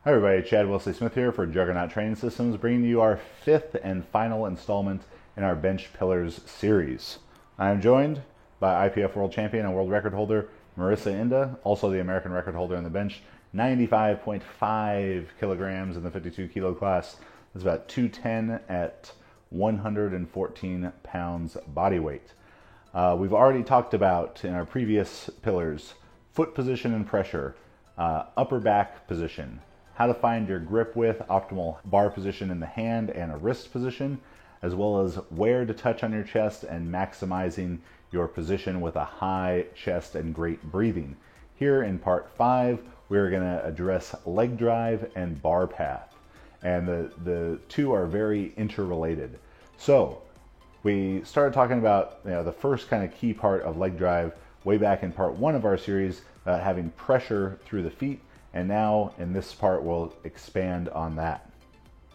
Hi everybody, Chad Wesley Smith here for Juggernaut Training Systems, bringing you our fifth and final installment in our Bench Pillars series. I am joined by IPF World Champion and World Record holder Marissa Inda, also the American record holder in the bench, 95.5 kilograms in the 52 kilo class. That's about 210 at 114 pounds body weight. We've already talked about in our previous pillars, foot position and pressure, upper back position, how to find your grip width, optimal bar position in the hand and a wrist position, as well as where to touch on your chest and maximizing your position with a high chest and great breathing. Here in part 5, we're going to address leg drive and bar path. And the two are very interrelated. So we started talking about the first kind of key part of leg drive way back in part 1 of our series, having pressure through the feet. And now in this part, we'll expand on that.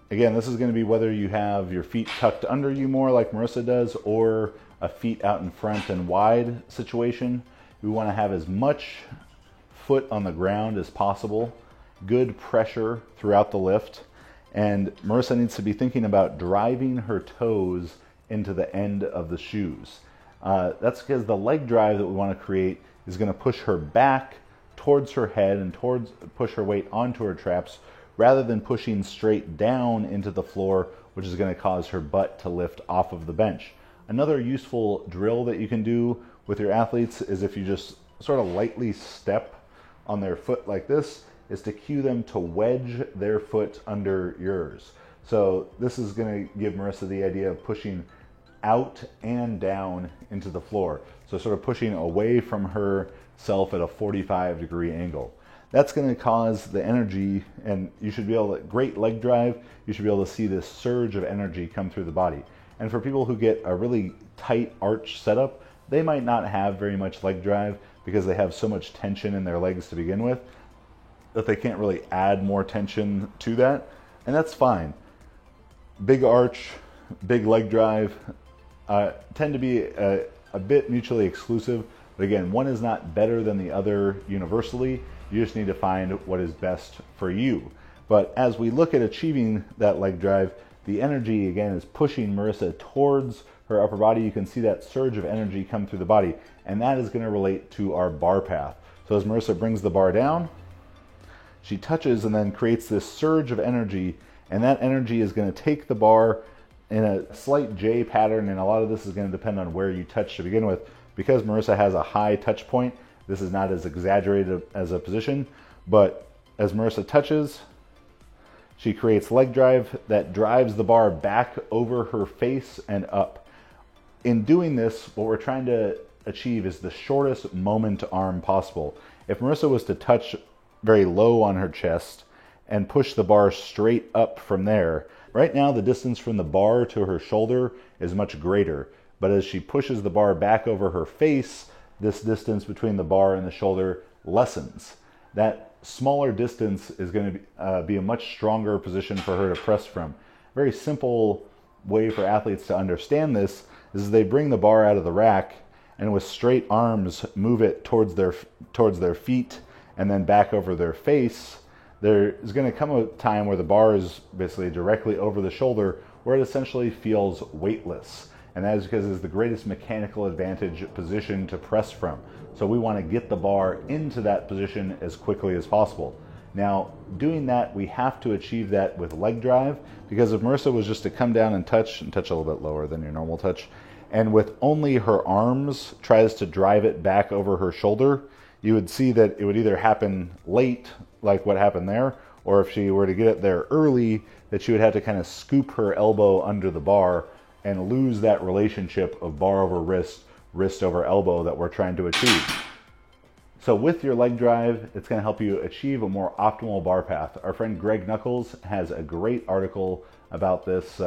Again, this is going to be whether you have your feet tucked under you more like Marissa does, or a feet out in front and wide situation. We want to have as much foot on the ground as possible, good pressure throughout the lift, and Marissa needs to be thinking about driving her toes into the end of the shoes. That's because the leg drive that we want to create is going to push her back towards her head and push her weight onto her traps, rather than pushing straight down into the floor, which is going to cause her butt to lift off of the bench. Another useful drill that you can do with your athletes is, if you just sort of lightly step on their foot like this, is to cue them to wedge their foot under yours. So this is going to give Marissa the idea of pushing out and down into the floor. So sort of pushing away from herself at a 45-degree angle. That's going to cause the energy, and you should be able to, great leg drive, you should be able to see this surge of energy come through the body. And for people who get a really tight arch setup, they might not have very much leg drive because they have so much tension in their legs to begin with that they can't really add more tension to that, and that's fine. Big arch, big leg drive tend to be a bit mutually exclusive, but again, one is not better than the other universally. You just need to find what is best for you. But as we look at achieving that leg drive, the energy again is pushing Marissa towards her upper body. You can see that surge of energy come through the body, and that is going to relate to our bar path. So as Marissa brings the bar down, she touches and then creates this surge of energy, and that energy is going to take the bar in a slight J pattern, and a lot of this is going to depend on where you touch to begin with. Because Marissa has a high touch point, this is not as exaggerated as a position, but as Marissa touches, she creates leg drive that drives the bar back over her face and up. In doing this, what we're trying to achieve is the shortest moment arm possible. If Marissa was to touch very low on her chest and push the bar straight up from there, right now the distance from the bar to her shoulder is much greater. But as she pushes the bar back over her face, this distance between the bar and the shoulder lessens. That smaller distance is going to be a much stronger position for her to press from. A very simple way for athletes to understand this is they bring the bar out of the rack and with straight arms move it towards their feet and then back over their face. There is going to come a time where the bar is basically directly over the shoulder, where it essentially feels weightless. And that is because it's the greatest mechanical advantage position to press from. So we want to get the bar into that position as quickly as possible. Now, doing that, we have to achieve that with leg drive, because if Marissa was just to come down and touch a little bit lower than your normal touch, and with only her arms tries to drive it back over her shoulder, you would see that it would either happen late, like what happened there, or if she were to get it there early, that she would have to kind of scoop her elbow under the bar and lose that relationship of bar over wrist, wrist over elbow that we're trying to achieve. So with your leg drive, it's going to help you achieve a more optimal bar path. Our friend Greg Nuckols has a great article about this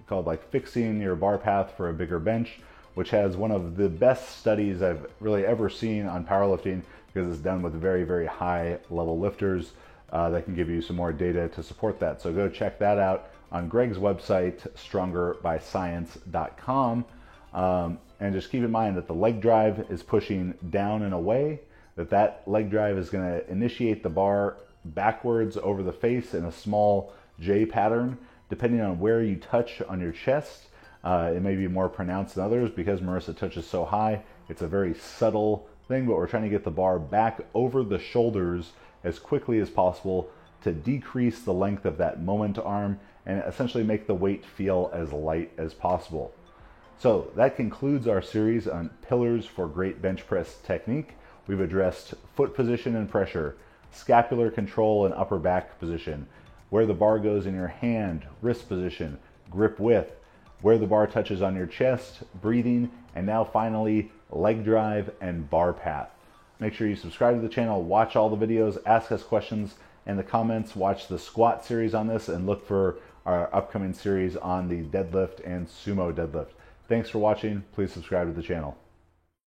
called like Fixing Your Bar Path for a Bigger Bench, which has one of the best studies I've really ever seen on powerlifting, because it's done with very, very high level lifters that can give you some more data to support that. So go check that out on Greg's website, strongerbyscience.com. And just keep in mind that the leg drive is pushing down and away, that leg drive is going to initiate the bar backwards over the face in a small J pattern. Depending on where you touch on your chest, it may be more pronounced than others. Because Marissa touches so high, it's a very subtle thing, but we're trying to get the bar back over the shoulders as quickly as possible to decrease the length of that moment arm and essentially make the weight feel as light as possible. So that concludes our series on pillars for great bench press technique. We've addressed foot position and pressure, scapular control and upper back position, where the bar goes in your hand, wrist position, grip width, where the bar touches on your chest, breathing, and now finally leg drive and bar path. Make sure you subscribe to the channel, watch all the videos, ask us questions in the comments, watch the squat series on this, and look for our upcoming series on the deadlift and sumo deadlift. Thanks for watching. Please subscribe to the channel.